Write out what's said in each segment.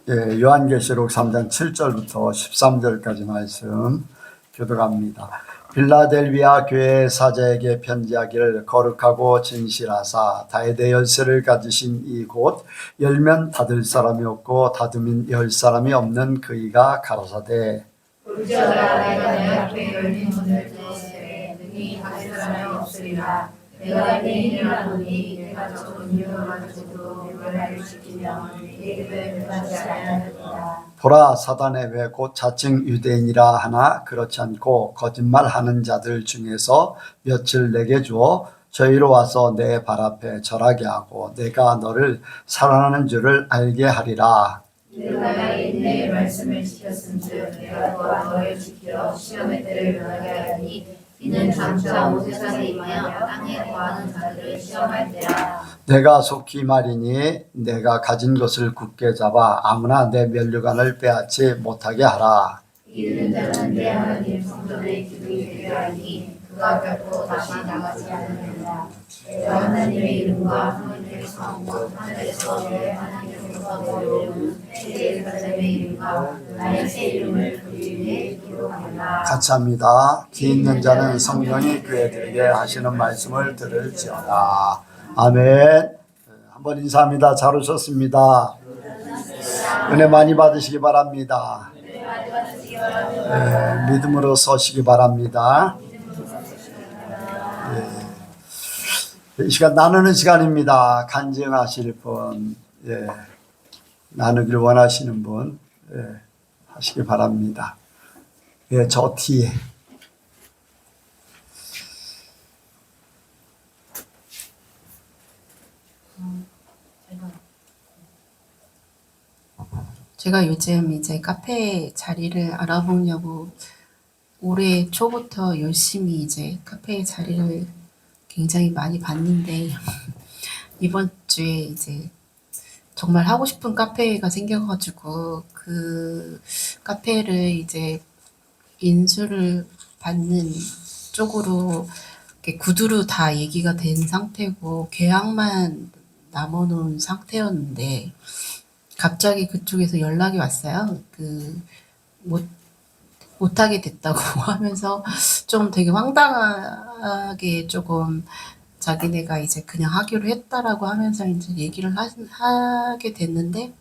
요한계시록 3장 7절부터 13절까지 말씀 교독합니다. 빌라델비아 교회 사자에게 편지하기를 거룩하고 진실하사 다윗의 열쇠를 가지신 이곳 열면 닫을 사람이 없고 닫으면 열 사람이 없는 그이가 가라사대 볼지어다 내가 내 앞에 열린 문을 두었으되 능히 닫을 사람이 없으리라. 내가 내 일을 하노니 내가 적은 유를 가지고도 내 말을 지키면 내 입을 금하지 아니하리라. 보라 사단의 왜 곧 자칭 유대인이라 하나 그렇지 않고 거짓말하는 자들 중에서 며칠 내게 주어 저희로 와서 내 발 앞에 절하게 하고 내가 너를 사랑하는 줄을 알게 하리라. 내가 나의 인내의 말씀을 지켰은즉 내가 또한 너를 지켜 시험의 때를 면하게 하리니 이는 장차 온 세상에 임하여 땅에 거하는 자들을 시험할 때라. 내가 속히 말이니 내가 가진 것을 굳게 잡아 아무나 내 면류관을 빼앗지 못하게 하라. 이르는 자는 내 하나님 성전의 기둥이 되게 하니 그가 결코 다시 나가지 않느니라. 내가 하나님의 이름과 하나님의 성과 하늘에서 내 하나님께서 내려오는 새 예루살렘의 이름과 나의 새 이름을 그 위에 기록하라. 같이 합니다. 귀 있는 자는 성령이 교회들에게 하시는 말씀을 들을지어다. 아멘. 한번 인사합니다. 잘 오셨습니다. 은혜 많이 받으시기 바랍니다. 믿음으로 서시기 바랍니다. 이 시간 나누는 시간입니다. 간증하실 분, 나누길 원하시는 분 하시기 바랍니다. 저 뒤에 제가 요즘 이제 카페 자리를 알아보려고 올해 초부터 열심히 이제 카페 자리를 굉장히 많이 봤는데 이번 주에 이제 정말 하고 싶은 카페가 생겨가지고 그 카페를 이제 인수를 받는 쪽으로 이렇게 구두로 다 얘기가 된 상태고 계약만 남아놓은 상태였는데 갑자기 그쪽에서 연락이 왔어요. 못하게 됐다고 하면서 좀 되게 황당하게 조금 자기네가 이제 그냥 하기로 했다라고 하면서 이제 얘기를 하게 됐는데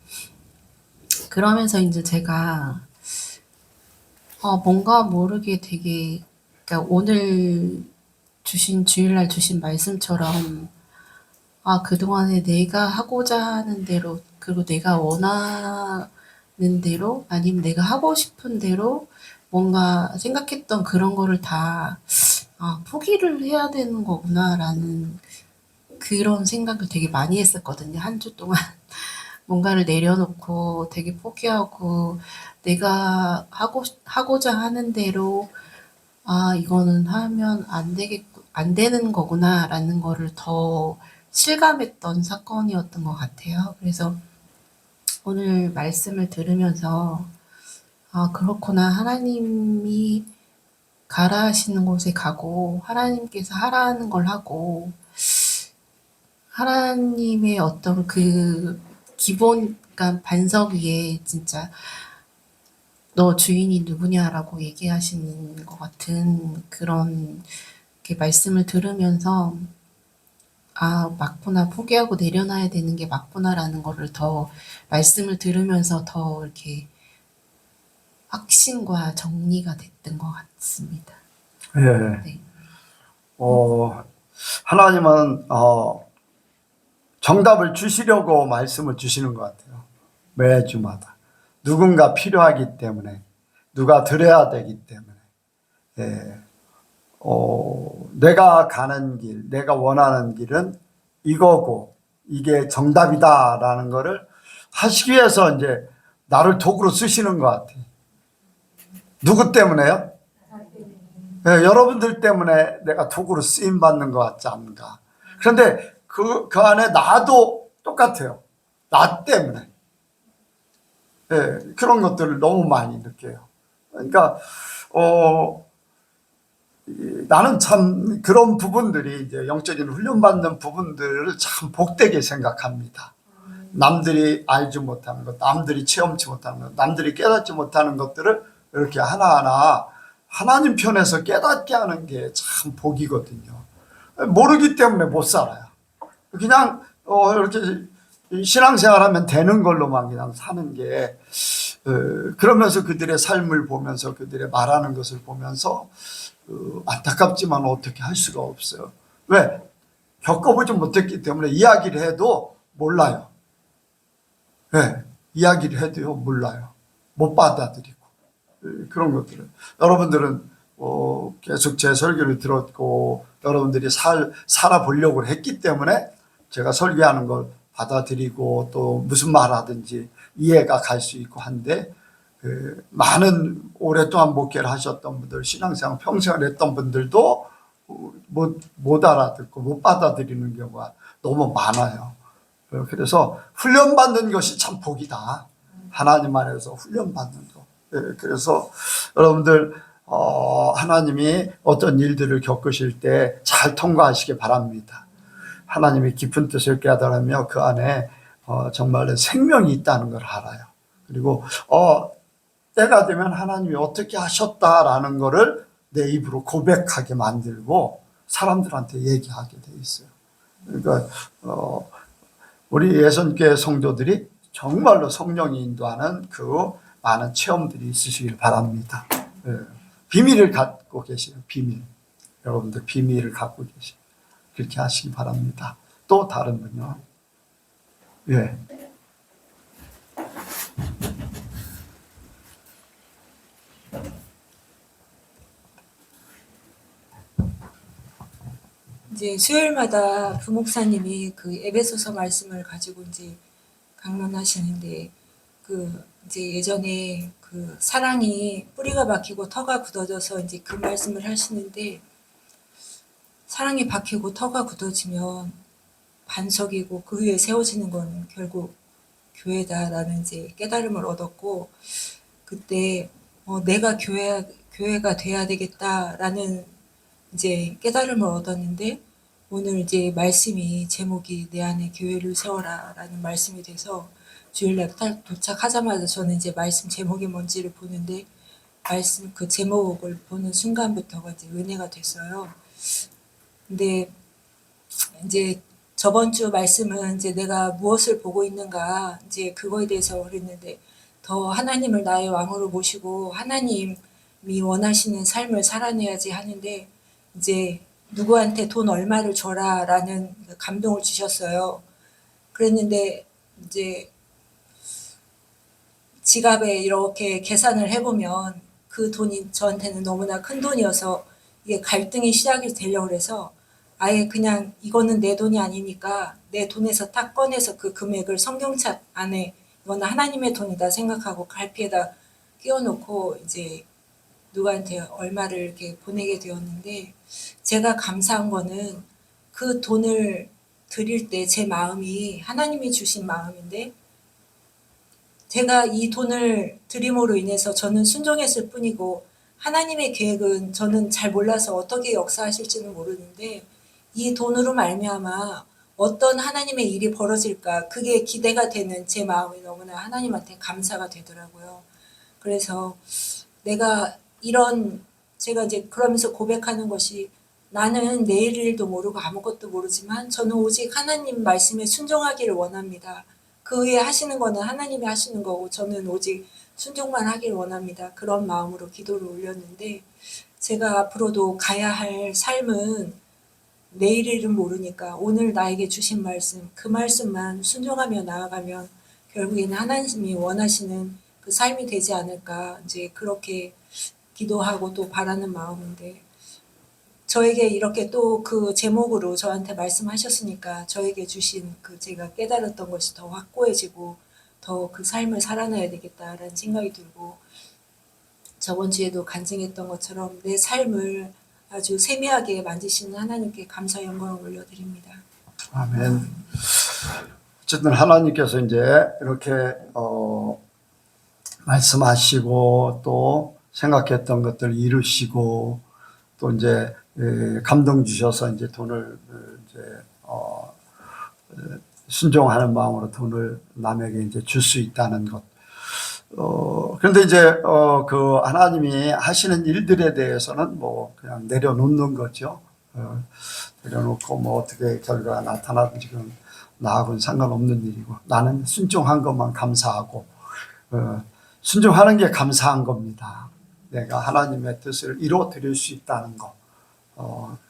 그러면서 이제 제가 뭔가 모르게 되게 그러니까 오늘 주일날 주신 말씀처럼 그동안에 내가 하고자 하는 대로 그리고 내가 원하는 대로 아니면 내가 하고 싶은 대로 뭔가 생각했던 그런 거를 다 포기를 해야 되는 거구나라는 그런 생각을 되게 많이 했었거든요. 한 주 동안 뭔가를 내려놓고 되게 포기하고 내가 하고자 하는 대로 이거는 하면 안 되는 거구나라는 거를 더 실감했던 사건이었던 것 같아요. 그래서 오늘 말씀을 들으면서 그렇구나. 하나님이 가라 하시는 곳에 가고 하나님께서 하라는 걸 하고 하나님의 어떤 그 기본 그러니까 반석 위에 진짜 너 주인이 누구냐라고 얘기하시는 것 같은 그런 이렇게 말씀을 들으면서 맞구나. 포기하고 내려놔야 되는 게 맞구나라는 거를 더 말씀을 들으면서 더 이렇게 확신과 정리가 됐던 것 같습니다. 네. 하나님은 정답을 주시려고 말씀을 주시는 것 같아요. 매주마다 누군가 필요하기 때문에 누가 들어야 되기 때문에 내가 가는 길, 내가 원하는 길은 이거고 이게 정답이다라는 거를 하시기 위해서 이제 나를 도구로 쓰시는 것 같아요. 누구 때문에요? 여러분들 때문에 내가 도구로 쓰임 받는 것 같지 않은가? 그런데 그 안에 나도 똑같아요. 나 때문에. 그런 것들을 너무 많이 느껴요. 그러니까 나는 참 그런 부분들이 이제 영적인 훈련받는 부분들을 참 복되게 생각합니다. 남들이 알지 못하는 것, 남들이 체험치 못하는 것, 남들이 깨닫지 못하는 것들을 이렇게 하나하나 하나님 편에서 깨닫게 하는 게 참 복이거든요. 모르기 때문에 못 살아요. 그냥 이렇게 신앙생활하면 되는 걸로만 그냥 사는 게 그러면서 그들의 삶을 보면서 그들의 말하는 것을 보면서 안타깝지만 어떻게 할 수가 없어요. 왜? 겪어보지 못했기 때문에 이야기를 해도 몰라요. 네, 이야기를 해도요 몰라요. 못 받아들이고 그런 것들을 여러분들은 계속 제 설교를 들었고 여러분들이 살아보려고 했기 때문에 제가 설교하는 걸 받아들이고 또 무슨 말 하든지 이해가 갈 수 있고 한데 많은 오랫동안 목회를 하셨던 분들 신앙생활 평생을 했던 분들도 못 알아듣고 못 받아들이는 경우가 너무 많아요. 그래서 훈련받는 것이 참 복이다. 하나님 안에서 훈련받는 것. 그래서 여러분들 하나님이 어떤 일들을 겪으실 때 잘 통과하시기 바랍니다. 하나님이 깊은 뜻을 깨달으며 그 안에 정말 생명이 있다는 걸 알아요. 그리고 때가 되면 하나님이 어떻게 하셨다라는 것을 내 입으로 고백하게 만들고 사람들한테 얘기하게 돼 있어요. 그러니까 우리 예선교회 성도들이 정말로 성령이 인도하는 그 많은 체험들이 있으시길 바랍니다. 비밀을 갖고 계시는 비밀. 여러분들 비밀을 갖고 계시는 그렇게 하시기 바랍니다. 또 다른 분요. 예. 이제 수요일마다 부목사님이 그 에베소서 말씀을 가지고 이제 강론하시는데 이제 예전에 그 사랑이 뿌리가 박히고 터가 굳어져서 이제 그 말씀을 하시는데 사랑이 박히고 터가 굳어지면 반석이고 그 위에 세워지는 건 결국 교회다라는 이제 깨달음을 얻었고 그때 내가 교회가 돼야 되겠다라는 이제 깨달음을 얻었는데 오늘 이제 말씀이 제목이 내 안에 교회를 세워라라는 말씀이 돼서 주일날 도착하자마자 저는 이제 말씀 제목이 뭔지를 보는데 말씀 그 제목을 보는 순간부터가 이제 은혜가 됐어요. 근데 이제 저번 주 말씀은 이제 내가 무엇을 보고 있는가 이제 그거에 대해서 그랬는데 더 하나님을 나의 왕으로 모시고 하나님이 원하시는 삶을 살아내야지 하는데 이제 누구한테 돈 얼마를 줘라라는 감동을 주셨어요. 그랬는데 이제 지갑에 이렇게 계산을 해보면 그 돈이 저한테는 너무나 큰 돈이어서 이게 갈등이 시작이 되려고 해서 아예 그냥 이거는 내 돈이 아니니까 내 돈에서 딱 꺼내서 그 금액을 성경책 안에 이거는 하나님의 돈이다 생각하고 갈피에다 끼워놓고 이제 누구한테 얼마를 이렇게 보내게 되었는데 제가 감사한 거는 그 돈을 드릴 때 제 마음이 하나님이 주신 마음인데 제가 이 돈을 드림으로 인해서 저는 순종했을 뿐이고 하나님의 계획은 저는 잘 몰라서 어떻게 역사하실지는 모르는데 이 돈으로 말미암아 어떤 하나님의 일이 벌어질까 그게 기대가 되는 제 마음이 너무나 하나님한테 감사가 되더라고요. 그래서 내가 제가 이제 그러면서 고백하는 것이 나는 내일 일도 모르고 아무것도 모르지만 저는 오직 하나님 말씀에 순종하기를 원합니다. 그 위에 하시는 거는 하나님이 하시는 거고 저는 오직 순종만 하기를 원합니다. 그런 마음으로 기도를 올렸는데 제가 앞으로도 가야 할 삶은 내일일은 모르니까 오늘 나에게 주신 말씀 그 말씀만 순종하며 나아가면 결국에는 하나님이 원하시는 그 삶이 되지 않을까 이제 그렇게 기도하고 또 바라는 마음인데 저에게 이렇게 또 그 제목으로 저한테 말씀하셨으니까 저에게 주신 그 제가 깨달았던 것이 더 확고해지고 더 그 삶을 살아내야 되겠다라는 생각이 들고 저번 주에도 간증했던 것처럼 내 삶을 아주 세미하게 만지시는 하나님께 감사 영광을 올려드립니다. 아멘. 어쨌든 하나님께서 이제 이렇게 말씀하시고 또 생각했던 것들 이루시고 또 이제 감동 주셔서 이제 돈을 이제 순종하는 마음으로 돈을 남에게 이제 줄 수 있다는 것. 그런데 이제 그 하나님이 하시는 일들에 대해서는 뭐 그냥 내려놓는 거죠. 내려놓고 뭐 어떻게 결과가 나타나든지 그건 나하고는 상관없는 일이고, 나는 순종한 것만 감사하고, 순종하는 게 감사한 겁니다. 내가 하나님의 뜻을 이루어 드릴 수 있다는 것,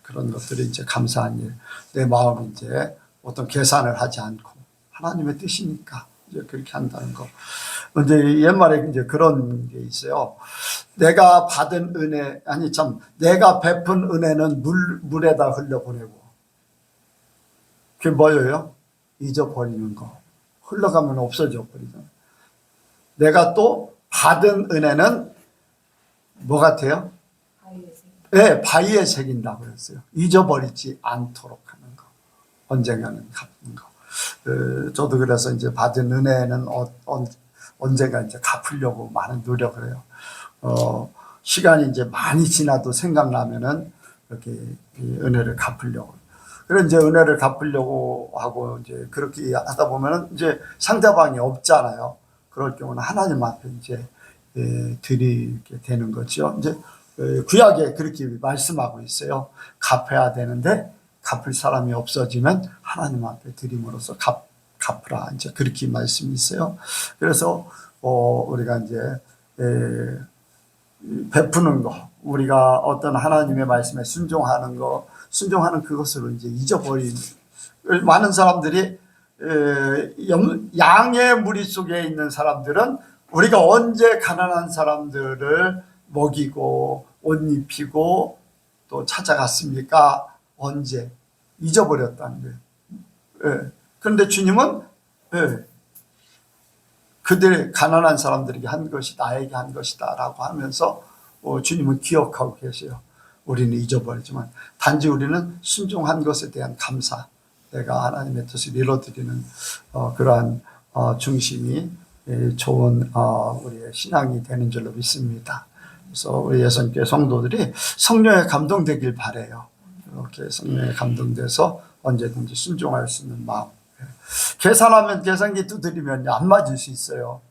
그런 것들이 이제 감사한 일. 내 마음이 이제 어떤 계산을 하지 않고 하나님의 뜻이니까 이제 그렇게 한다는 거. 이제 옛말에 이제 그런 게 있어요. 내가 받은 은혜, 내가 베푼 은혜는 물에다 흘려보내고. 그게 뭐예요? 잊어버리는 거. 흘러가면 없어져 버리잖아요. 내가 또 받은 은혜는 뭐 같아요? 네, 바위에 새긴다고 그랬어요. 잊어버리지 않도록 하는 거. 언젠가는 갚는 거. 저도 그래서 이제 받은 은혜는 언젠가 이제 갚으려고 많은 노력을 해요. 시간이 이제 많이 지나도 생각나면은 이렇게 이 은혜를 갚으려고. 그래 이제 은혜를 갚으려고 하고 이제 그렇게 하다 보면은 이제 상대방이 없잖아요. 그럴 경우는 하나님 앞에 이제 드리게 되는 거죠. 이제 구약에 그렇게 말씀하고 있어요. 갚아야 되는데 갚을 사람이 없어지면 하나님 앞에 드림으로써 갚으라. 이제 그렇게 말씀이 있어요. 그래서 우리가 이제 베푸는 거, 우리가 어떤 하나님의 말씀에 순종하는 거, 순종하는 그것으로 이제 잊어버리는. 많은 사람들이 양의 무리 속에 있는 사람들은 우리가 언제 가난한 사람들을 먹이고 옷 입히고 또 찾아갔습니까? 언제? 잊어버렸다는 거예요. 예. 그런데 주님은 그들의 가난한 사람들에게 한 것이 나에게 한 것이다 라고 하면서 주님은 기억하고 계세요. 우리는 잊어버리지만 단지 우리는 순종한 것에 대한 감사, 내가 하나님의 뜻을 이루어드리는 그러한 중심이 좋은 우리의 신앙이 되는 줄로 믿습니다. 그래서 우리 예선교회 성도들이 성령에 감동되길 바라요. 이렇게 성령에 감동돼서 언제든지 순종할 수 있는 마음. 계산하면 계산기 두드리면 안 맞을 수 있어요.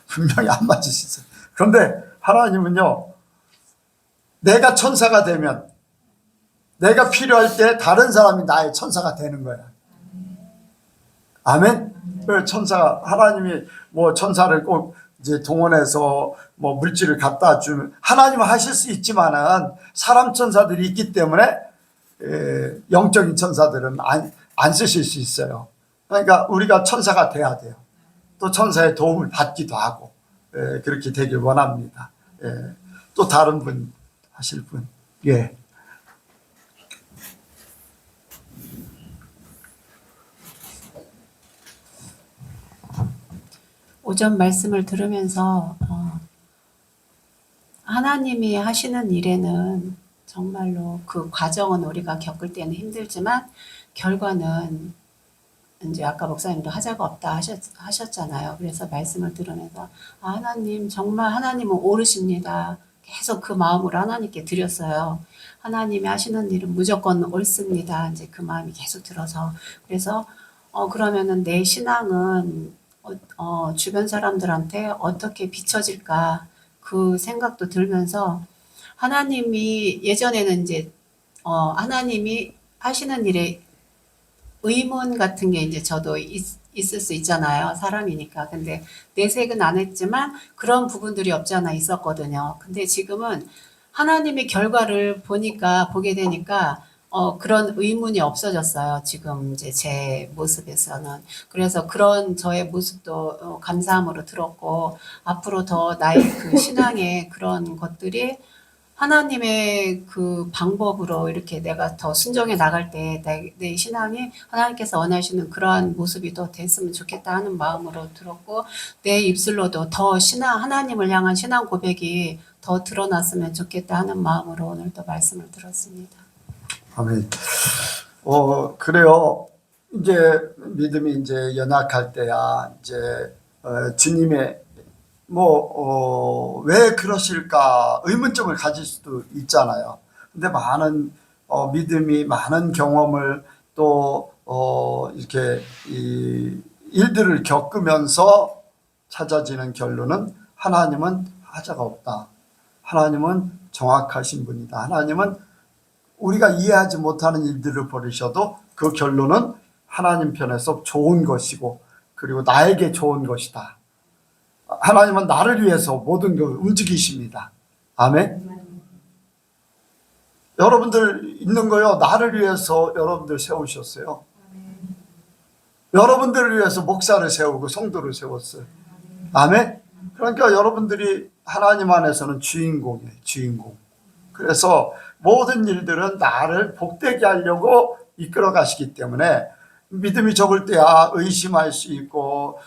분명히 안 맞을 수 있어요. 그런데 하나님은요, 내가 천사가 되면 내가 필요할 때 다른 사람이 나의 천사가 되는 거야. 아멘? 천사가, 하나님이 뭐 천사를 꼭 이제 동원해서 뭐 물질을 갖다 주면 하나님은 하실 수 있지만은 사람 천사들이 있기 때문에 영적인 천사들은 안 쓰실 수 있어요. 그러니까 우리가 천사가 돼야 돼요. 또 천사의 도움을 받기도 하고 그렇게 되길 원합니다. 또 다른 분 하실 분. 예. 오전 말씀을 들으면서 하나님이 하시는 일에는 정말로 그 과정은 우리가 겪을 때는 힘들지만 결과는 이제 아까 목사님도 하자가 없다 하셨잖아요. 그래서 말씀을 들으면서 하나님 정말 하나님은 옳으십니다. 계속 그 마음으로 하나님께 드렸어요. 하나님이 하시는 일은 무조건 옳습니다. 이제 그 마음이 계속 들어서 그래서 그러면은 내 신앙은 주변 사람들한테 어떻게 비춰질까 그 생각도 들면서 하나님이 예전에는 이제 하나님이 하시는 일에 의문 같은 게 이제 저도 있을 수 있잖아요. 사람이니까. 근데 내색은 안 했지만 그런 부분들이 없잖아 있었거든요. 근데 지금은 하나님의 결과를 보게 되니까 그런 의문이 없어졌어요. 지금 이제 제 모습에서는. 그래서 그런 저의 모습도 감사함으로 들었고 앞으로 더 나의 그 신앙의 그런 것들이 하나님의 그 방법으로 이렇게 내가 더 순종해 나갈 때 내 신앙이 하나님께서 원하시는 그러한 모습이 더 됐으면 좋겠다 하는 마음으로 들었고 내 입술로도 더 하나님을 향한 신앙 고백이 더 드러났으면 좋겠다 하는 마음으로 오늘 또 말씀을 들었습니다. 아멘. 그래요. 이제 믿음이 이제 연약할 때야 이제 주님의 왜 그러실까 의문점을 가질 수도 있잖아요. 근데 많은 믿음이 많은 경험을 또 이렇게 이 일들을 겪으면서 찾아지는 결론은 하나님은 하자가 없다. 하나님은 정확하신 분이다. 하나님은 우리가 이해하지 못하는 일들을 벌이셔도 그 결론은 하나님 편에서 좋은 것이고 그리고 나에게 좋은 것이다. 하나님은 나를 위해서 모든 걸 움직이십니다. 아멘. 여러분들 있는 거요. 나를 위해서 여러분들 세우셨어요. 여러분들을 위해서 목사를 세우고 성도를 세웠어요. 아멘. 그러니까 여러분들이 하나님 안에서는 주인공이에요. 주인공. 그래서 모든 일들은 나를 복되게 하려고 이끌어 가시기 때문에 믿음이 적을 때야 의심할 수 있고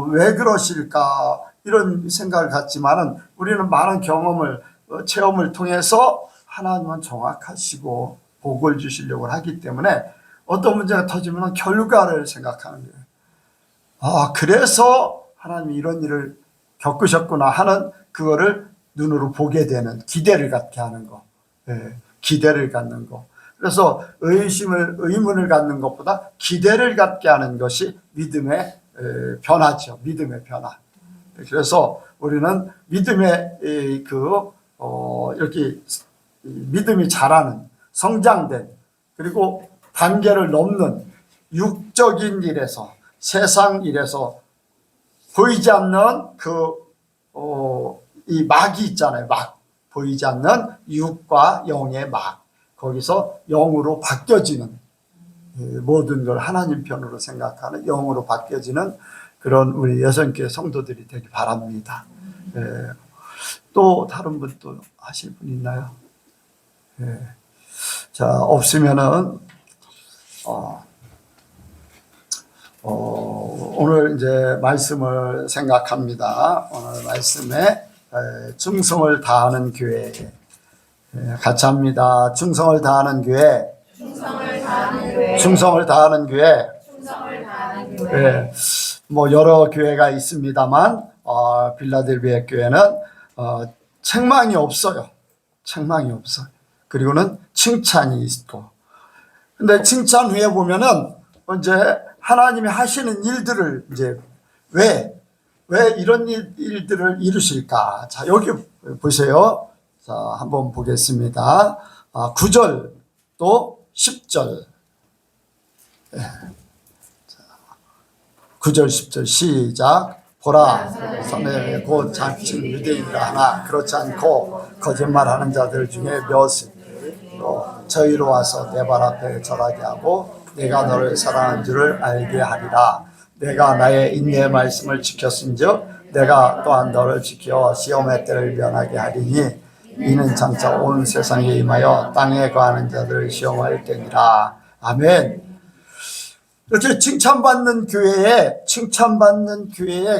왜 그러실까 이런 생각을 갖지만은 우리는 많은 경험을 체험을 통해서 하나님은 정확하시고 복을 주시려고 하기 때문에 어떤 문제가 터지면 결과를 생각하는 거예요. 그래서 하나님이 이런 일을 겪으셨구나 하는 그거를 눈으로 보게 되는 기대를 갖게 하는 거. 기대를 갖는 거. 그래서 의문을 갖는 것보다 기대를 갖게 하는 것이 믿음의 변화죠. 믿음의 변화. 그래서 우리는 믿음의 이렇게 믿음이 자라는 성장된 그리고 단계를 넘는 육적인 일에서 세상 일에서 보이지 않는 이 막이 있잖아요. 막 보이지 않는 육과 영의 막 거기서 영으로 바뀌어지는 모든 걸 하나님 편으로 생각하는 영으로 바뀌어지는 그런 우리 여성교회 성도들이 되기 바랍니다. 또 다른 분 또 하실 분 있나요? 자, 없으면은 오늘 이제 말씀을 생각합니다. 오늘 말씀에 충성을 다하는 교회 같이 합니다. 충성을 다하는 교회. 충성을 다하는 교회. 충성을 다하는 교회. 충성을 다하는 교회. 뭐 여러 교회가 있습니다만 빌라델비아 교회는 책망이 없어요. 책망이 없어요. 그리고는 칭찬이 있고. 근데 칭찬 후에 보면은 이제 하나님이 하시는 일들을 이제 왜 이런 일들을 이루실까? 자, 여기 보세요. 자, 한번 보겠습니다. 9절 또 10절. 9절 10절 시작. 보라, 선에 곧 자칭 유대인이라 하나 그렇지 않고 거짓말하는 자들 중에 몇이 저희로 와서 내 발 앞에 절하게 하고 내가 너를 사랑하는 줄을 알게 하리라. 내가 나의 인내의 말씀을 지켰은즉 내가 또한 너를 지켜 시험의 때를 면하게 하리니 이는 장차 온 세상에 임하여 땅에 거하는 자들을 시험할 때니라. 아멘. 이렇게 칭찬받는 교회에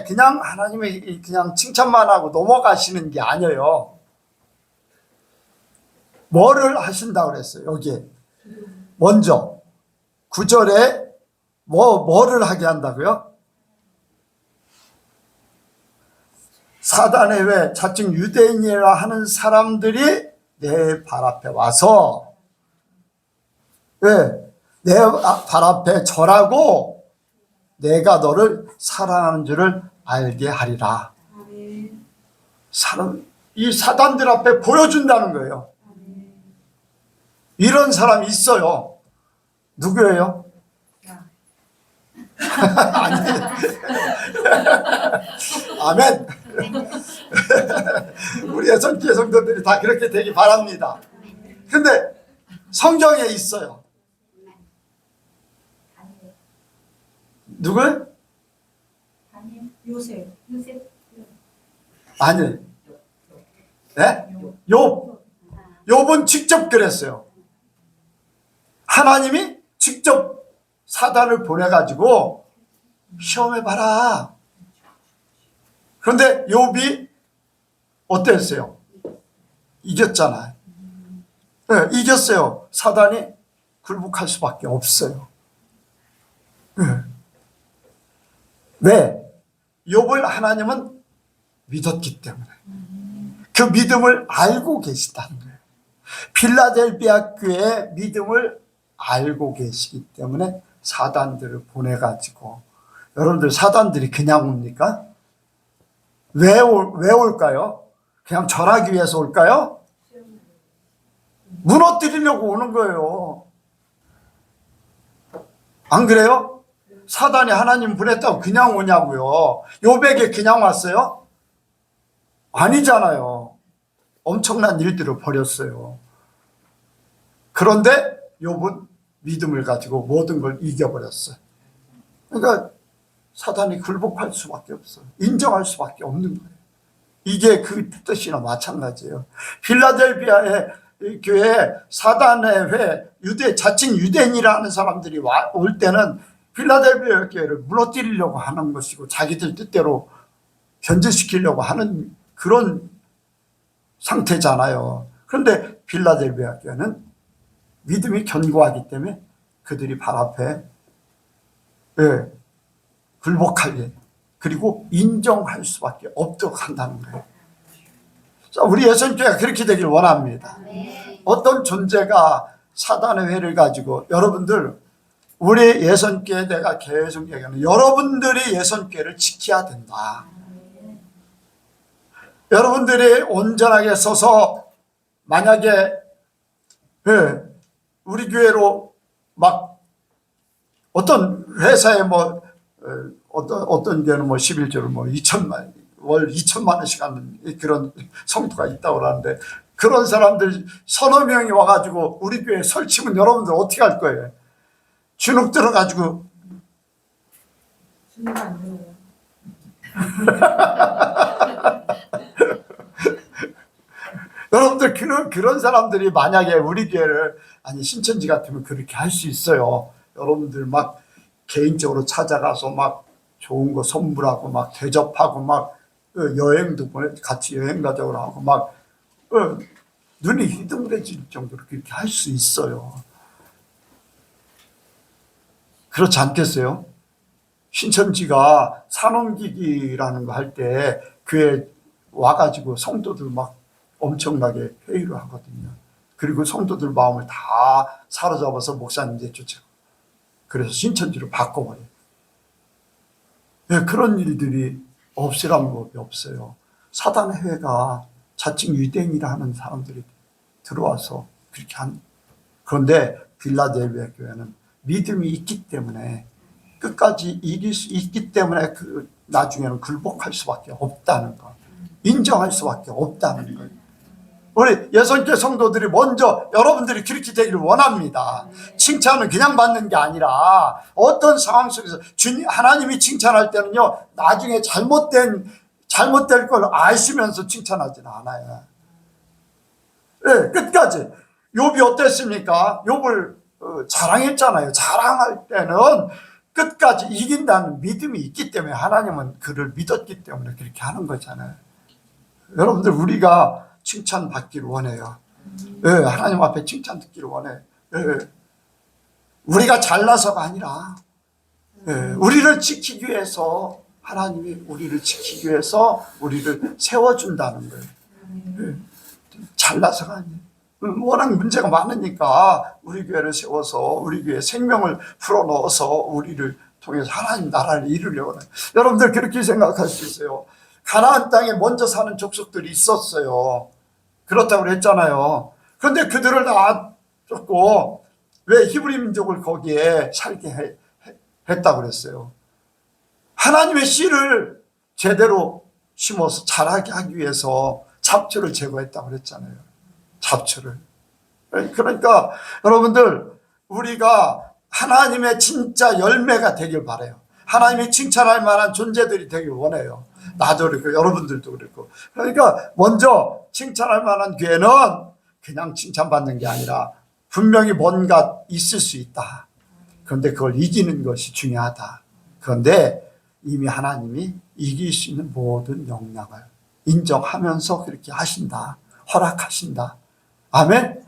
그냥 하나님이 그냥 칭찬만 하고 넘어가시는 게 아니에요. 뭐를 하신다고 그랬어요? 여기에 먼저 9절에 뭐를 하게 한다고요? 사단의 왜 자칭 유대인이라 하는 사람들이 내 발 앞에 와서 왜 내 발 앞에 절하고 내가 너를 사랑하는 줄을 알게 하리라. 이 사단들 앞에 보여준다는 거예요. 이런 사람이 있어요. 누구예요? 아멘. 우리 여성교회 성도들이 다 그렇게 되기 바랍니다. 근데 성경에 있어요. 누구? 요셉. 아니. 네? 욥은 직접 그랬어요. 하나님이 직접 사단을 보내가지고 시험해봐라. 그런데 욥이 어땠어요? 이겼잖아요. 네, 이겼어요. 사단이 굴복할 수밖에 없어요. 네. 왜? 욥을 하나님은 믿었기 때문에. 그 믿음을 알고 계시다는 거예요. 필라델비아 교회의 믿음을 알고 계시기 때문에 사단들을 보내가지고, 여러분들 사단들이 그냥 옵니까? 왜 올까요? 그냥 절하기 위해서 올까요? 무너뜨리려고 오는 거예요. 안 그래요? 사단이 하나님 보냈다고 그냥 오냐고요. 욥에게 그냥 왔어요? 아니잖아요. 엄청난 일들을 벌였어요. 그런데 욥은 믿음을 가지고 모든 걸 이겨버렸어요. 그러니까 사단이 굴복할 수밖에 없어요. 인정할 수밖에 없는 거예요. 이게 그 뜻이나 마찬가지예요. 필라델피아의 교회에 사단의 회, 자칭 유대인이라는 사람들이 올 때는 필라델피아 교회를 무너뜨리려고 하는 것이고 자기들 뜻대로 변제시키려고 하는 그런 상태잖아요. 그런데 필라델피아 교회는 믿음이 견고하기 때문에 그들이 발 앞에 굴복할 일, 그리고 인정할 수밖에 없도록 한다는 거예요. 자, 우리 예선교회가 그렇게 되길 원합니다. 어떤 존재가 사단의 회를 가지고, 여러분들 우리 예선교회 내가 계속 얘기하는, 여러분들이 예선교회를 지켜야 된다. 여러분들이 온전하게 서서 만약에 우리 교회로 막 어떤 회사에 어떤 교회는 11조를 2천만 월 2천만 원씩 하는 그런 성도가 있다고 그러는데, 그런 사람들 서너 명이 와가지고 우리 교회에 설치면 여러분들 어떻게 할 거예요? 주눅 들어가지고 여러분들 그런 사람들이 만약에 우리 교회를, 아니 신천지 같으면 그렇게 할 수 있어요. 여러분들 막 개인적으로 찾아가서 막 좋은 거 선물하고 막 대접하고 막 여행도 같이 여행 가자고 하고 막 눈이 희둥그레질 정도로 그렇게 할 수 있어요. 그렇지 않겠어요? 신천지가 산업기기라는 거 할 때 교회 와가지고 성도들 막 엄청나게 회의를 하거든요. 그리고 성도들 마음을 다 사로잡아서 목사님들 쫓아. 그래서 신천지로 바꿔버려요. 그런 일들이 없으란 법이 없어요. 사단의 회가 자칭 유대인이라 하는 사람들이 들어와서 그렇게 한. 그런데 빌라델비아 교회는 믿음이 있기 때문에, 끝까지 이길 수 있기 때문에 나중에는 굴복할 수밖에 없다는 거, 인정할 수밖에 없다는 거예요. 우리 예선교회 성도들이 먼저 여러분들이 그렇게 되기를 원합니다. 칭찬은 그냥 받는 게 아니라 어떤 상황 속에서 하나님이 칭찬할 때는요, 나중에 잘못될 걸 아시면서 칭찬하지는 않아요. 끝까지. 욥이 어땠습니까? 욥을 자랑했잖아요. 자랑할 때는 끝까지 이긴다는 믿음이 있기 때문에, 하나님은 그를 믿었기 때문에 그렇게 하는 거잖아요. 여러분들 우리가 칭찬받기를 원해요. 하나님 앞에 칭찬 듣기를 원해. 우리가 잘나서가 아니라 우리를 지키기 위해서, 하나님이 우리를 지키기 위해서 우리를 세워준다는 거예요. 잘나서가 아니에요. 워낙 문제가 많으니까 우리 교회를 세워서 우리 교회에 생명을 풀어넣어서 우리를 통해서 하나님 나라를 이루려고 해요. 여러분들 그렇게 생각할 수 있어요. 가나안 땅에 먼저 사는 족속들이 있었어요. 그렇다고 그랬잖아요. 그런데 그들을 놔줬고 왜 히브리 민족을 거기에 살게 했다고 그랬어요? 하나님의 씨를 제대로 심어서 자라게 하기 위해서 잡초를 제거했다고 그랬잖아요. 잡초를. 그러니까 여러분들, 우리가 하나님의 진짜 열매가 되길 바라요. 하나님이 칭찬할 만한 존재들이 되길 원해요. 나도 그렇고 여러분들도 그렇고. 그러니까 먼저 칭찬할 만한 교회는 그냥 칭찬받는 게 아니라 분명히 뭔가 있을 수 있다. 그런데 그걸 이기는 것이 중요하다. 그런데 이미 하나님이 이길 수 있는 모든 역량을 인정하면서 그렇게 하신다. 허락하신다. 아멘?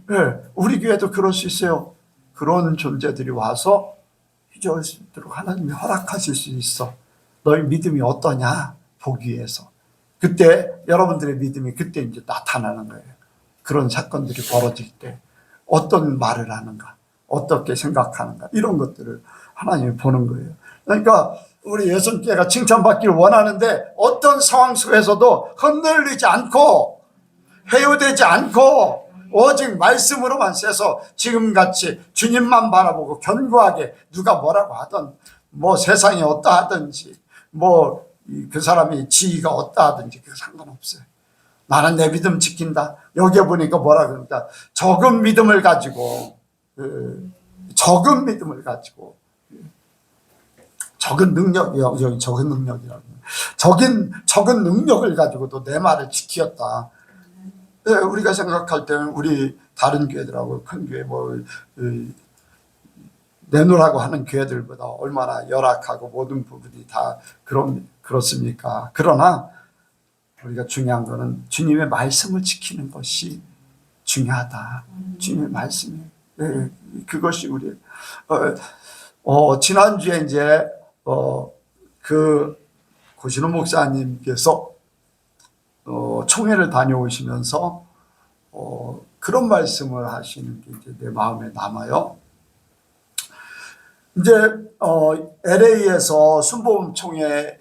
네, 우리 교회도 그럴 수 있어요. 그런 존재들이 와서 휘저을 수 있도록 하나님이 허락하실 수 있어. 너희 믿음이 어떠냐 보기 위해서. 그때 여러분들의 믿음이 그때 이제 나타나는 거예요. 그런 사건들이 벌어질 때 어떤 말을 하는가, 어떻게 생각하는가 이런 것들을 하나님이 보는 거예요. 그러니까 우리 예수님께가 칭찬받기를 원하는데 어떤 상황 속에서도 흔들리지 않고 회유되지 않고 오직 말씀으로만 세서 지금같이 주님만 바라보고 견고하게 누가 뭐라고 하든 뭐 세상이 어떠하든지 뭐 그 사람이 지위가 어떠하든지 그 상관없어요. 나는 내 믿음 지킨다. 여기에 보니까 뭐라 그런다. 적은 믿음을 가지고 적은 능력이요. 여기 적은 능력이라고. 적은 능력을 가지고도 내 말을 지켰다. 우리가 생각할 때는 우리 다른 교회들하고 큰 교회 내놓으라고 하는 교회들보다 얼마나 열악하고 모든 부분이 다 그렇습니까? 그러나 우리가 중요한 거는 주님의 말씀을 지키는 것이 중요하다. 주님의 말씀이 그것이 우리 지난주에 이제 그 고신호 목사님께서 총회를 다녀오시면서 그런 말씀을 하시는 게 이제 내 마음에 남아요. 이제 LA에서 순복음 총회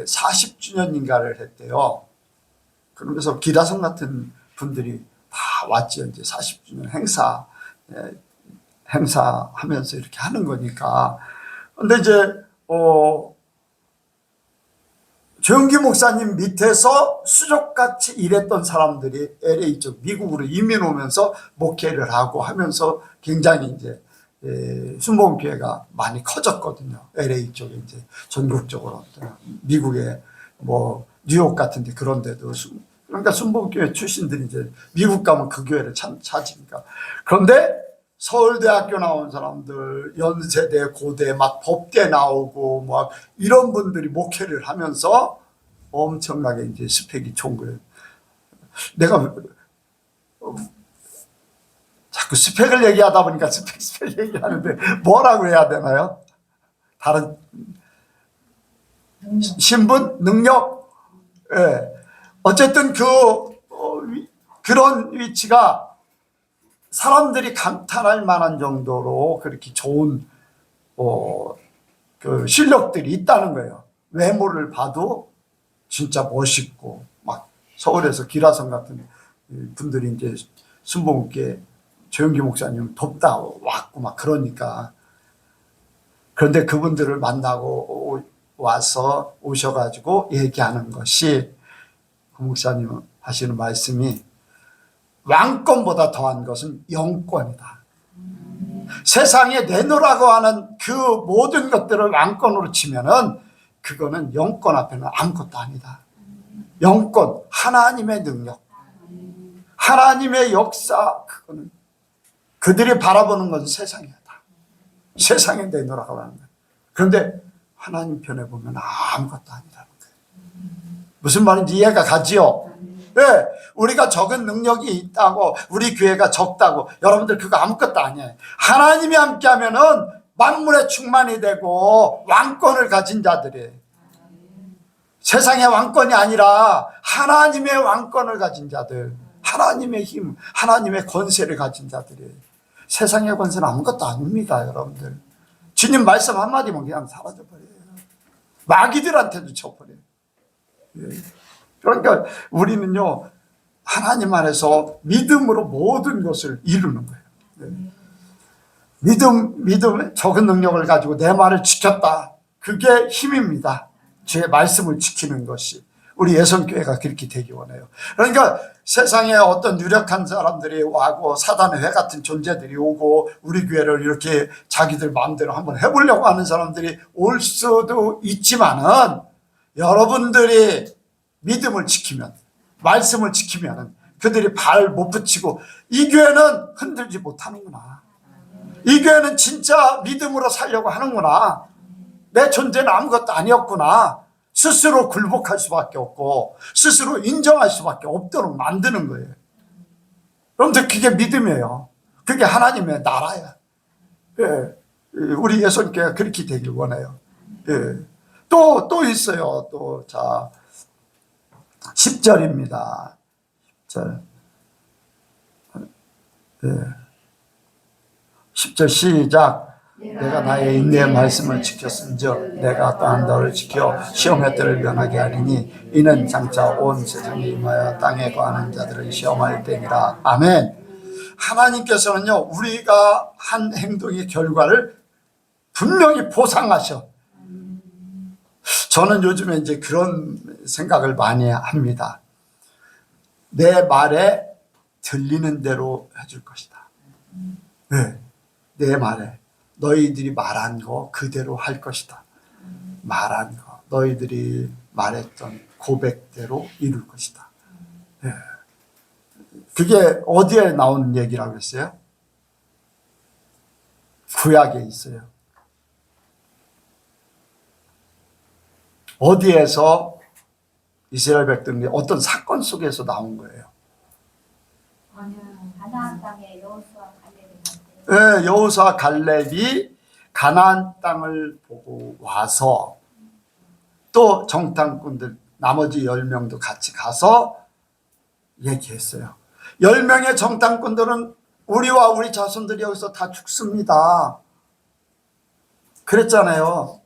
40주년인가를 했대요. 그러면서 기라성 같은 분들이 다 왔죠. 이제 40주년 행사하면서 이렇게 하는 거니까. 근데 이제 조영기 목사님 밑에서 수족같이 일했던 사람들이 LA 쪽 미국으로 이민 오면서 목회를 하고 하면서 굉장히 이제 순복음교회가 많이 커졌거든요. LA 쪽에 이제 전국적으로 미국에 뭐 뉴욕 같은데 그런데도 그러니까 순복음교회 출신들이 이제 미국 가면 그 교회를 찾으니까. 그런데 서울대학교 나온 사람들, 연세대, 고대, 막 법대 나오고 막 이런 분들이 목회를 하면서 엄청나게 이제 스펙이 좋은 거예요. 내가 자꾸 스펙을 얘기하다 보니까 스펙 얘기하는데 뭐라고 해야 되나요? 다른 신분, 능력, 어쨌든 그런 위치가 사람들이 감탄할 만한 정도로 그렇게 좋은 그 실력들이 있다는 거예요. 외모를 봐도 진짜 멋있고 막 서울에서 기라성 같은 분들이 이제 순복음교회 조영기 목사님 돕다 왔고 막 그러니까. 그런데 그분들을 만나고 오셔가지고 얘기하는 것이 그 목사님 하시는 말씀이 왕권보다 더한 것은 영권이다. 세상에 내놓으라고 하는 그 모든 것들을 왕권으로 치면은 그거는 영권 앞에는 아무것도 아니다. 영권, 하나님의 능력, 하나님의 역사, 그거는 그들이 바라보는 것은 세상이다. 세상에 내놓으라고 하는 거예요. 그런데 하나님 편에 보면 아무것도 아니라는 거예요. 무슨 말인지 이해가 가지요? 네, 우리가 적은 능력이 있다고 우리 교회가 적다고 여러분들 그거 아무것도 아니에요. 하나님이 함께하면은 만물의 충만이 되고 왕권을 가진 자들이에요. 세상의 왕권이 아니라 하나님의 왕권을 가진 자들, 하나님의 힘, 하나님의 권세를 가진 자들이에요. 세상의 권세는 아무것도 아닙니다, 여러분들. 주님 말씀 한마디면 그냥 사라져버려요. 마귀들한테도 쳐버려요. 그러니까 우리는요, 하나님 안에서 믿음으로 모든 것을 이루는 거예요. 믿음, 적은 능력을 가지고 내 말을 지켰다. 그게 힘입니다. 제 말씀을 지키는 것이. 우리 예선교회가 그렇게 되기 원해요. 그러니까 세상에 어떤 유력한 사람들이 와고 사단의 회 같은 존재들이 오고 우리 교회를 이렇게 자기들 마음대로 한번 해보려고 하는 사람들이 올 수도 있지만은 여러분들이 믿음을 지키면, 말씀을 지키면 그들이 발 못 붙이고 이 교회는 흔들지 못하는구나. 이 교회는 진짜 믿음으로 살려고 하는구나. 내 존재는 아무것도 아니었구나. 스스로 굴복할 수밖에 없고 스스로 인정할 수밖에 없도록 만드는 거예요. 여러분들 그게 믿음이에요. 그게 하나님의 나라야. 예. 우리 예수님께가 그렇게 되길 원해요. 예. 또 있어요. 또 자 10절입니다. 10절. 예. 10절 시작. 내가 나의 인내의 말씀을 지켰은즉 내가 또한 너를 지켜 시험의 때를 면하게 하리니 이는 장차 온 세상에 임하여 땅에 거하는 자들을 시험할 때니라. 아멘. 하나님께서는요, 우리가 한 행동의 결과를 분명히 보상하셔. 저는 요즘에 이제 그런 생각을 많이 합니다. 내 말에 들리는 대로 해줄 것이다. 네, 내 말에 너희들이 말한 거 그대로 할 것이다. 말한 거 너희들이 말했던 고백대로 이룰 것이다. 네. 그게 어디에 나오는 얘기라고 했어요? 구약에 있어요. 어디에서 이스라엘 백성들이 어떤 사건 속에서 나온 거예요. 가나안 땅에 여호수아 갈렙이 네, 여호수아 갈렙이 가나안 땅을 보고 와서 또 정탐꾼들 나머지 10명도 같이 가서 얘기했어요. 10명의 정탐꾼들은 우리와 우리 자손들이 여기서 다 죽습니다. 그랬잖아요.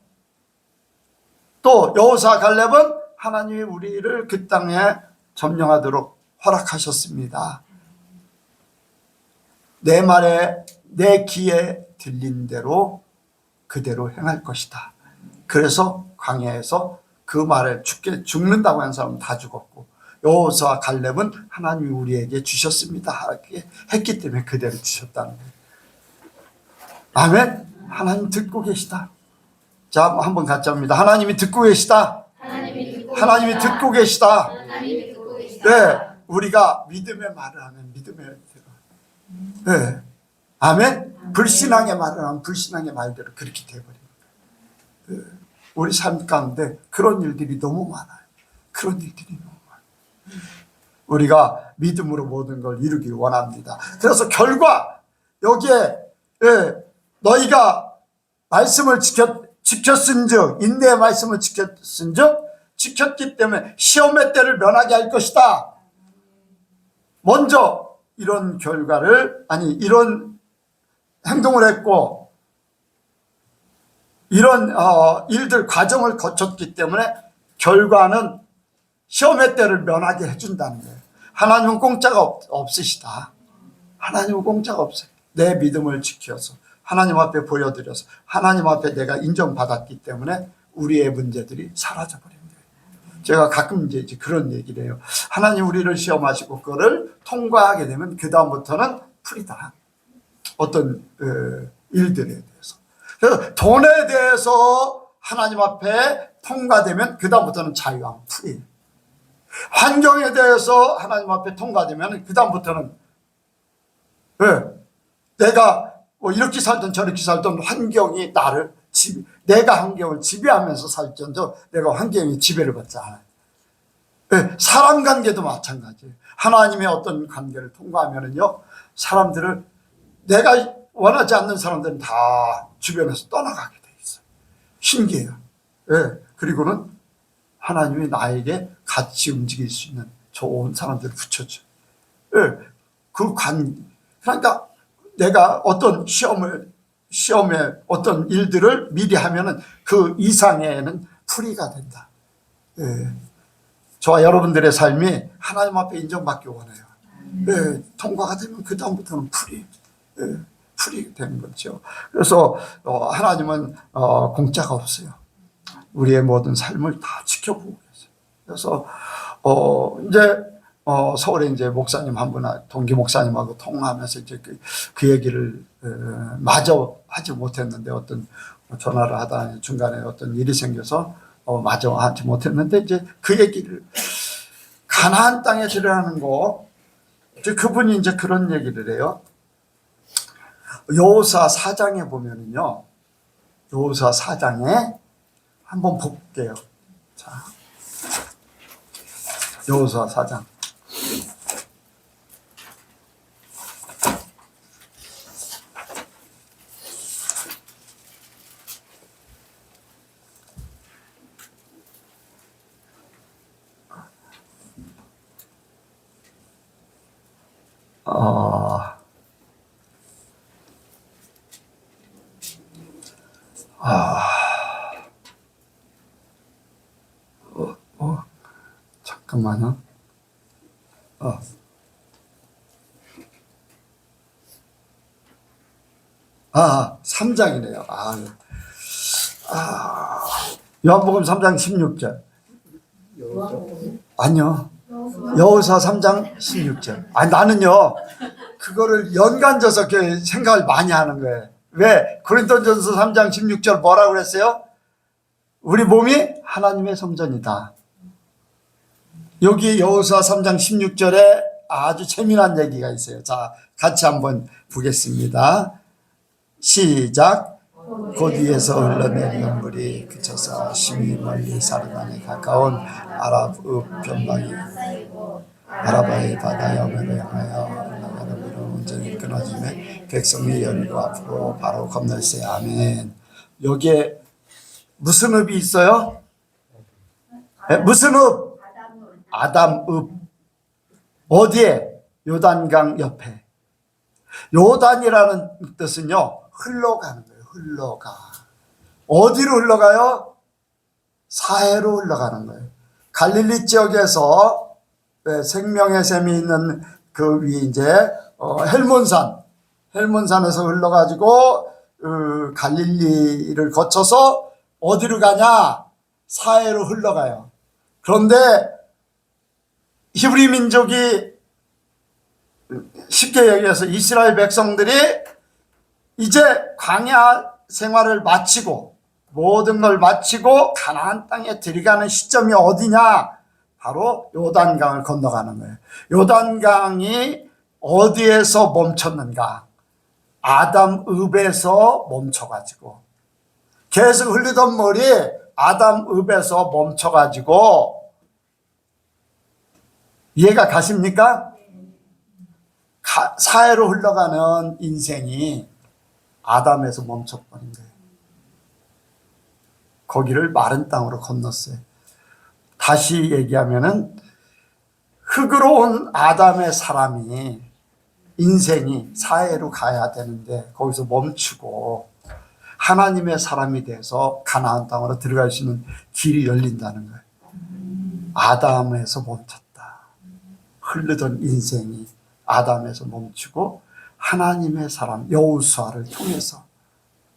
또 여호수아 갈렙은 하나님이 우리를 그 땅에 점령하도록 허락하셨습니다. 내 말에 내 귀에 들린 대로 그대로 행할 것이다. 그래서 광야에서 그 말에 죽는다고 한 사람은 다 죽었고 여호수아 갈렙은 하나님이 우리에게 주셨습니다. 이렇게 했기 때문에 그대로 주셨다는 거예요. 아멘. 하나님 듣고 계시다. 자, 한번 같이 합니다. 하나님이 듣고 계시다. 하나님이 듣고 계시다. 네, 우리가 믿음의 말을 하면 믿음의 네. 아멘. 불신앙의 말을 하면 불신앙의 말대로 그렇게 되어버립니다. 네. 우리 삶 가운데 그런 일들이 너무 많아요. 그런 일들이 너무 많아요. 우리가 믿음으로 모든 걸 이루길 원합니다. 그래서 결과 여기에 너희가 말씀을 지켰은즉 인내의 말씀을 지켰은즉 지켰기 때문에 시험의 때를 면하게 할 것이다. 먼저 이런 결과를 이런 행동을 했고 이런 일들 과정을 거쳤기 때문에 결과는 시험의 때를 면하게 해준다는 거예요. 하나님은 공짜가 없으시다. 하나님은 공짜가 없어요. 내 믿음을 지켜서 하나님 앞에 보여드려서 하나님 앞에 내가 인정받았기 때문에 우리의 문제들이 사라져버린 거예요. 제가 가끔 이제 그런 얘기를 해요. 하나님 우리를 시험하시고 그거를 통과하게 되면 그 다음부터는 풀이다. 어떤 일들에 대해서. 그래서 돈에 대해서 하나님 앞에 통과되면 그 다음부터는 자유와 풀이. 환경에 대해서 하나님 앞에 통과되면 그 다음부터는 내가 뭐 이렇게 살든 저렇게 살든 환경이 나를 내가 환경을 지배하면서 살지언정 내가 환경의 지배를 받지 않아요. 사람 관계도 마찬가지예요. 하나님의 어떤 관계를 통과하면은요, 사람들을 내가 원하지 않는 사람들은 다 주변에서 떠나가게 돼 있어요. 신기해요. 그리고는 하나님이 나에게 같이 움직일 수 있는 좋은 사람들을 붙여줘요. 그러니까 내가 어떤 시험에 어떤 일들을 미리 하면은 그 이상에는 풀이가 된다. 저와 여러분들의 삶이 하나님 앞에 인정받기 원해요. 통과가 되면 그 다음부터는 풀이 되는 거죠. 그래서 하나님은 공짜가 없어요. 우리의 모든 삶을 다 지켜보고 계세요. 그래서 이제 서울에 이제 목사님 한 분, 동기 목사님하고 통화하면서 이제 그 얘기를 마저 하지 못했는데 어떤 전화를 하다 중간에 어떤 일이 생겨서 마저 하지 못했는데 이제 그 얘기를 가나안 땅에 들어가는 거 이제 그분이 이제 그런 얘기를 해요. 여호수아 4장에 보면은요, 여호수아 4장에 한번 볼게요. 자, 여호수아 4장. 잠깐만요. 3장이네요. 요한복음 3장 16절. 아니요. 여호수아 3장 16절. 나는요, 그거를 연관져서 생각을 많이 하는 거예요. 왜? 고린도전서 3장 16절 뭐라고 그랬어요? 우리 몸이 하나님의 성전이다. 여기 여호수아 3장 16절에 아주 재미난 얘기가 있어요. 자, 같이 한번 보겠습니다. 시작. 곧 위에서 흘러내리는 물이 그쳐서 심히 멀리 사르단에 가까운 아랍읍 변방이 아라바의 바다 여매로 향하여 흘러가는 물은 온전히 끊어지며 백성이 여리고 앞으로 바로 건널세. 아멘. 여기에 무슨 읍이 있어요? 무슨 읍? 아담읍. 어디에? 요단강 옆에. 요단이라는 뜻은요, 흘러가는 거예요. 흘러가. 어디로 흘러가요? 사해로 흘러가는 거예요. 갈릴리 지역에서 생명의 샘이 있는 그 위에 이제 헬몬산에서 흘러가지고 갈릴리를 거쳐서 어디로 가냐? 사해로 흘러가요. 그런데 히브리 민족이 쉽게 얘기해서 이스라엘 백성들이 이제 광야 생활을 마치고 모든 걸 마치고 가나안 땅에 들어가는 시점이 어디냐? 바로 요단강을 건너가는 거예요. 요단강이 어디에서 멈췄는가? 아담읍에서 멈춰가지고 계속 흘리던 물이 아담읍에서 멈춰가지고, 이해가 가십니까? 사해로 흘러가는 인생이 아담에서 멈춰버린 거예요. 거기를 마른 땅으로 건넜어요. 다시 얘기하면은 흙으로 온 아담의 사람이 인생이 사해로 가야 되는데 거기서 멈추고 하나님의 사람이 돼서 가나안 땅으로 들어갈 수 있는 길이 열린다는 거예요. 아담에서 멈췄다. 흐르던 인생이 아담에서 멈추고 하나님의 사람 여호수아를 통해서,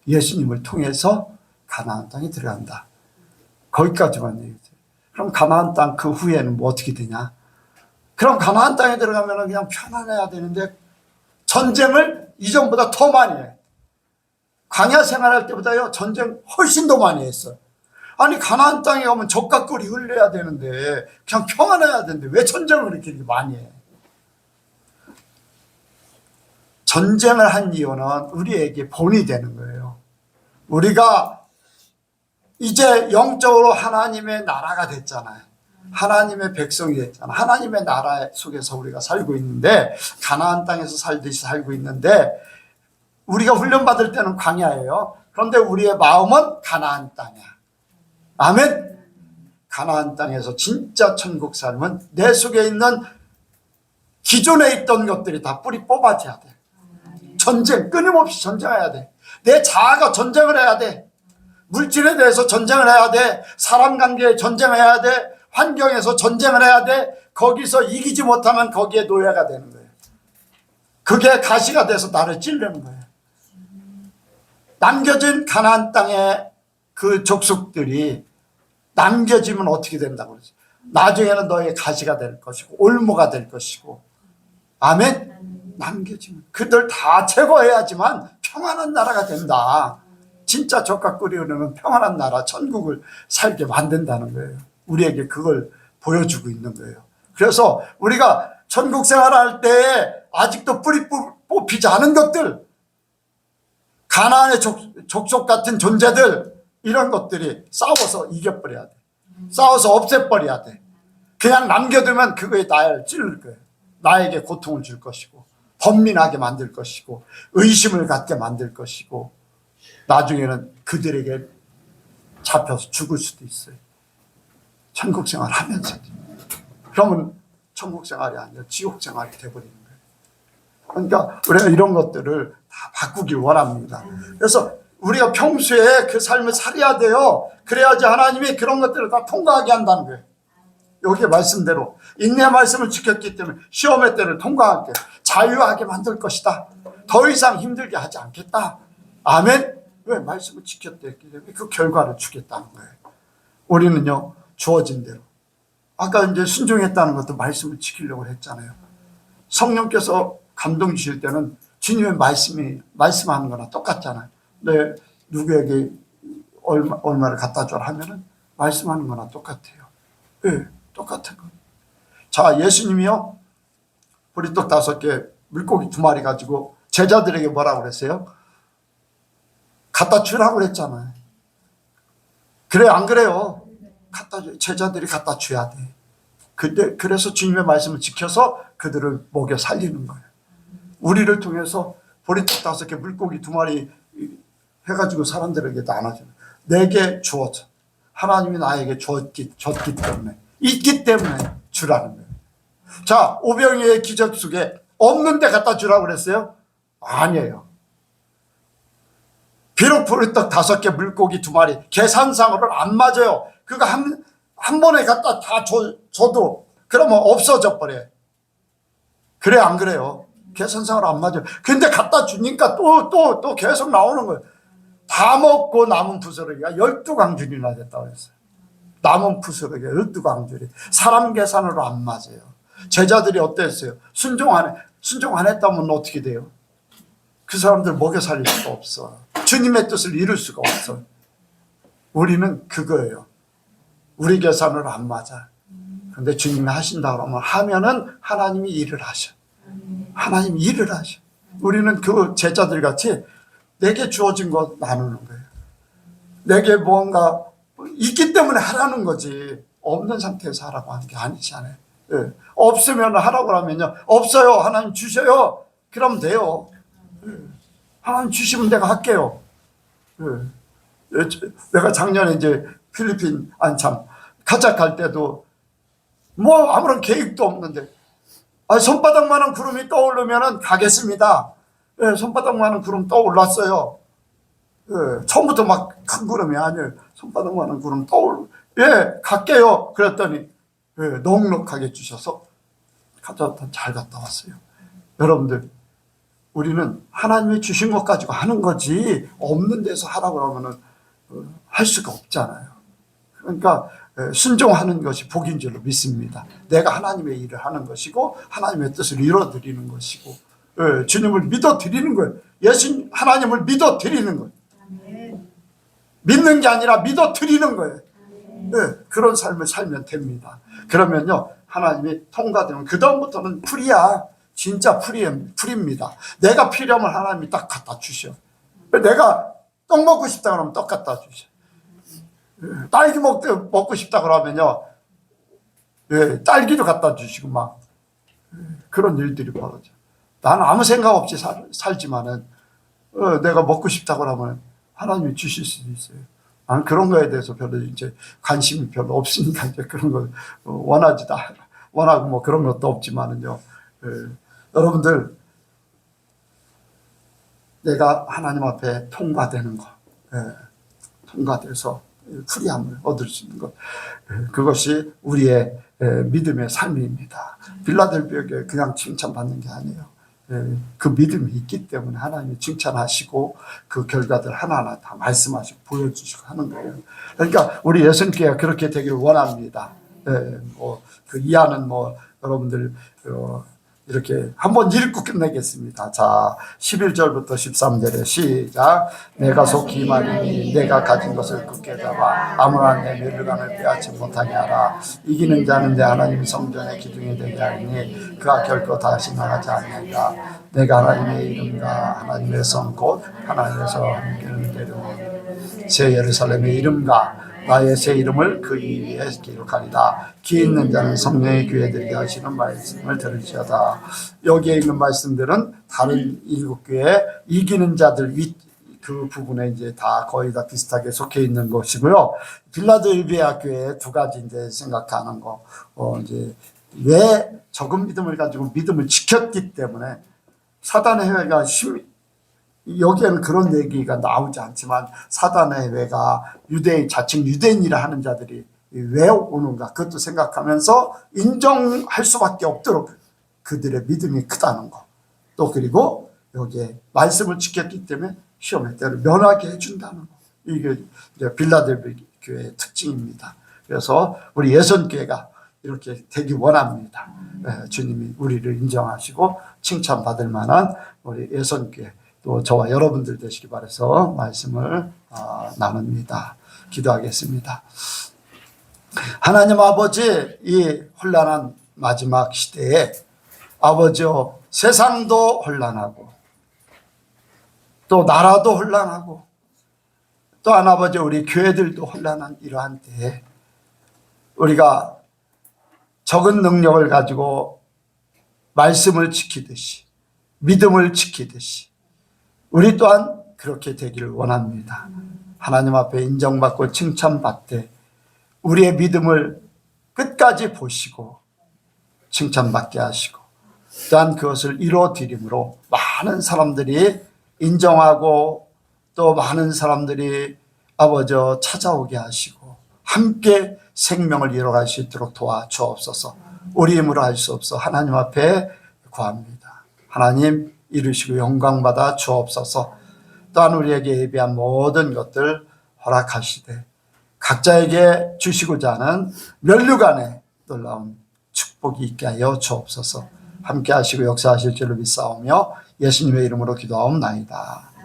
예수님을 통해서 가나안 땅에 들어간다. 거기까지만 얘기죠. 그럼 가나안 땅 그 후에는 뭐 어떻게 되냐? 그럼 가나안 땅에 들어가면 그냥 편안해야 되는데 전쟁을 이전보다 더 많이 해. 광야 생활할 때보다요 전쟁 훨씬 더 많이 했어요. 아니 가나안 땅에 가면 젖과 꿀이 흘려야 되는데 그냥 평안해야 되는데 왜 전쟁을 이렇게 많이 해? 전쟁을 한 이유는 우리에게 본이 되는 거예요. 우리가 이제 영적으로 하나님의 나라가 됐잖아요. 하나님의 백성이 됐잖아요. 하나님의 나라 속에서 우리가 살고 있는데, 가나안 땅에서 살듯이 살고 있는데, 우리가 훈련받을 때는 광야예요. 그런데 우리의 마음은 가나안 땅이야. 아멘. 가나안 땅에서 진짜 천국 삶은 내 속에 있는 기존에 있던 것들이 다 뿌리 뽑아져야 돼. 전쟁, 끊임없이 전쟁해야 돼. 내 자아가 전쟁을 해야 돼. 물질에 대해서 전쟁을 해야 돼. 사람 관계에 전쟁을 해야 돼. 환경에서 전쟁을 해야 돼. 거기서 이기지 못하면 거기에 노예가 되는 거예요. 그게 가시가 돼서 나를 찌르는 거예요. 남겨진 가나안 땅의 그 족속들이 남겨지면 어떻게 된다고 그러죠? 나중에는 너의 가시가 될 것이고 올무가 될 것이고. 아멘. 남겨지면 그들 다 제거해야지만 평안한 나라가 된다. 진짜 젖과 꿀이 흐르는 평안한 나라, 천국을 살게 만든다는 거예요. 우리에게 그걸 보여주고 있는 거예요. 그래서 우리가 천국 생활할 때 아직도 뿌리 뽑히지 않은 것들, 가나안의 족속 같은 존재들, 이런 것들이 싸워서 이겨버려야 돼. 싸워서 없애버려야 돼. 그냥 남겨두면 그거에 나를 찌를 거예요. 나에게 고통을 줄 것이고 번민하게 만들 것이고 의심을 갖게 만들 것이고 나중에는 그들에게 잡혀서 죽을 수도 있어요. 천국 생활 하면서. 그러면 천국 생활이 아니라 지옥 생활이 돼버리는 거예요. 그러니까 우리가 이런 것들을 다 바꾸길 원합니다. 그래서 우리가 평소에 그 삶을 살아야 돼요. 그래야지 하나님이 그런 것들을 다 통과하게 한다는 거예요. 여기 말씀대로 인내 말씀을 지켰기 때문에 시험의 때를 통과하게 자유하게 만들 것이다. 더 이상 힘들게 하지 않겠다. 아멘. 왜? 말씀을 지켰기 때문에 그 결과를 주겠다는 거예요. 우리는요, 주어진 대로. 아까 이제 순종했다는 것도 말씀을 지키려고 했잖아요. 성령께서 감동 주실 때는 주님의 말씀하는 거나 똑같잖아요. 네, 누구에게 얼마를 갖다 줘 하면은 말씀하는 거나 똑같아요. 네, 똑같은 거. 자, 예수님이요, 보리떡 5개, 물고기 2마리 가지고 제자들에게 뭐라고 그랬어요? 갖다 주라고 그랬잖아요. 그래, 안 그래요? 제자들이 갖다 줘야 돼. 그래서 주님의 말씀을 지켜서 그들을 먹여 살리는 거예요. 우리를 통해서 보리떡 5개, 물고기 2마리 해가지고 사람들에게 나눠주는, 내게 주어져. 하나님이 나에게 줬기 때문에, 있기 때문에 주라는 거예요. 자, 오병이의 기적 속에 없는데 갖다 주라고 그랬어요? 아니에요. 비록 보리떡 5개, 물고기 2마리, 계산상으로는 안 맞아요. 그거 한 번에 갖다 다 줘도 그러면 없어져 버려요. 그래, 안 그래요? 계산상으로 안 맞아요. 근데 갖다 주니까 또 계속 나오는 거예요. 다 먹고 남은 부스러기가 12광줄이나 됐다고 했어요. 남은 부스러기가 12광줄이. 사람 계산으로 안 맞아요. 제자들이 어땠어요? 순종 안 했다면 어떻게 돼요? 그 사람들 먹여 살릴 수가 없어. 주님의 뜻을 이룰 수가 없어. 우리는 그거예요. 우리 계산으로 안 맞아. 근데 주님이 하신다 그러면 하면은 하나님이 일을 하셔. 하나님이 일을 하셔. 우리는 그 제자들 같이 내게 주어진 거 나누는 거예요. 내게 뭔가 있기 때문에 하라는 거지, 없는 상태에서 하라고 하는 게 아니잖아요. 예. 없으면 하라고 하면요, 없어요, 하나님 주셔요, 그러면 돼요. 예. 하나님 주시면 내가 할게요. 예. 내가 작년에 이제 필리핀 카자흐 갈 때도 뭐 아무런 계획도 없는데 손바닥만한 구름이 떠오르면 가겠습니다. 예, 손바닥만한 구름 떠올랐어요. 예, 처음부터 막 큰 구름이 아니에요. 손바닥만한 구름 예, 갈게요. 그랬더니 예, 넉넉하게 주셔서 잘 갔다 왔어요. 여러분들, 우리는 하나님이 주신 것 가지고 하는 거지, 없는 데서 하라고 하면은 할 수가 없잖아요. 그러니까 순종하는 것이 복인 줄로 믿습니다. 내가 하나님의 일을 하는 것이고 하나님의 뜻을 이뤄드리는 것이고, 주님을 믿어드리는 거예요. 하나님을 믿어드리는 거예요. 믿는 게 아니라 믿어드리는 거예요. 그런 삶을 살면 됩니다. 그러면요, 하나님이 통과되면 그 다음부터는 풀이야. 진짜 풀입니다. 내가 필요하면 하나님이 딱 갖다 주셔. 내가 떡 먹고 싶다 그러면 떡 갖다 주셔. 딸기 먹고 싶다 그러면요, 딸기도 갖다 주시고 막 그런 일들이 벌어져. 나는 아무 생각 없이 살지만은 내가 먹고 싶다 그러면 하나님이 주실 수도 있어요. 나는 그런 거에 대해서 별로 이제 관심이 별로 없으니까 이제 그런 거 원하고 뭐 그런 것도 없지만은요. 여러분들, 내가 하나님 앞에 통과되는 거, 통과돼서 풀이함을 얻을 수 있는 것, 그것이 우리의 믿음의 삶입니다. 빌라델비아에 그냥 칭찬받는 게 아니에요. 그 믿음이 있기 때문에 하나님이 칭찬하시고 그 결과들 하나하나 다 말씀하시고 보여주시고 하는 거예요. 그러니까 우리 예수님께가 그렇게 되기를 원합니다. 그 이하는 여러분들 이렇게 한번 읽고 끝내겠습니다. 자, 11절부터 13절에 시작. 내가 속히 말하니 내가 가진 것을 굳게 잡아 아무나 내 멸류관을 빼앗지 못하게 하라. 이기는 자는 내 하나님 성전의 기둥이 되게 하리니 그가 결코 다시 나가지 않는다. 내가 하나님의 이름과 하나님의 성 곧 하나님에서 함께는 데려온 새 예루살렘의 이름과 나의 새 이름을 그 위에 기록하리라. 귀 있는 자는 성령의 귀에 들게 하시는 말씀을 들을지어다. 여기에 있는 말씀들은 다른 7교회 이기는 자들 그 부분에 이제 다 거의 다 비슷하게 속해 있는 것이고요. 빌라델비아 교회 2가지 이제 생각하는 거, 이제 왜 적은 믿음을 가지고 믿음을 지켰기 때문에 사단의 해가 여기에는 그런 얘기가 나오지 않지만 사단의 회가 자칭 유대인이라 하는 자들이 왜 오는가 그것도 생각하면서 인정할 수밖에 없도록 그들의 믿음이 크다는 거. 또 그리고 여기에 말씀을 지켰기 때문에 시험의 때를 면하게 해준다는 거. 이게 이제 빌라델비아 교회의 특징입니다. 그래서 우리 예선교회가 이렇게 되기 원합니다. 주님이 우리를 인정하시고 칭찬받을 만한 우리 예선교회 또 저와 여러분들 되시기 바라서 말씀을 나눕니다. 기도하겠습니다. 하나님 아버지, 이 혼란한 마지막 시대에 아버지여, 세상도 혼란하고 또 나라도 혼란하고 또한 아버지 우리 교회들도 혼란한 이러한 때에 우리가 적은 능력을 가지고 말씀을 지키듯이 믿음을 지키듯이 우리 또한 그렇게 되기를 원합니다. 하나님 앞에 인정받고 칭찬받되 우리의 믿음을 끝까지 보시고 칭찬받게 하시고 또한 그것을 이루어드림으로 많은 사람들이 인정하고 또 많은 사람들이 아버지 찾아오게 하시고 함께 생명을 이뤄갈 수 있도록 도와주옵소서. 우리 힘으로 할 수 없어 하나님 앞에 구합니다. 하나님 이루시고 영광받아 주옵소서. 또한 우리에게 예비한 모든 것들 허락하시되 각자에게 주시고자 하는 면류관의 놀라운 축복이 있게 하여 주옵소서. 함께 하시고 역사하실 줄을 믿사오며 예수님의 이름으로 기도하옵나이다.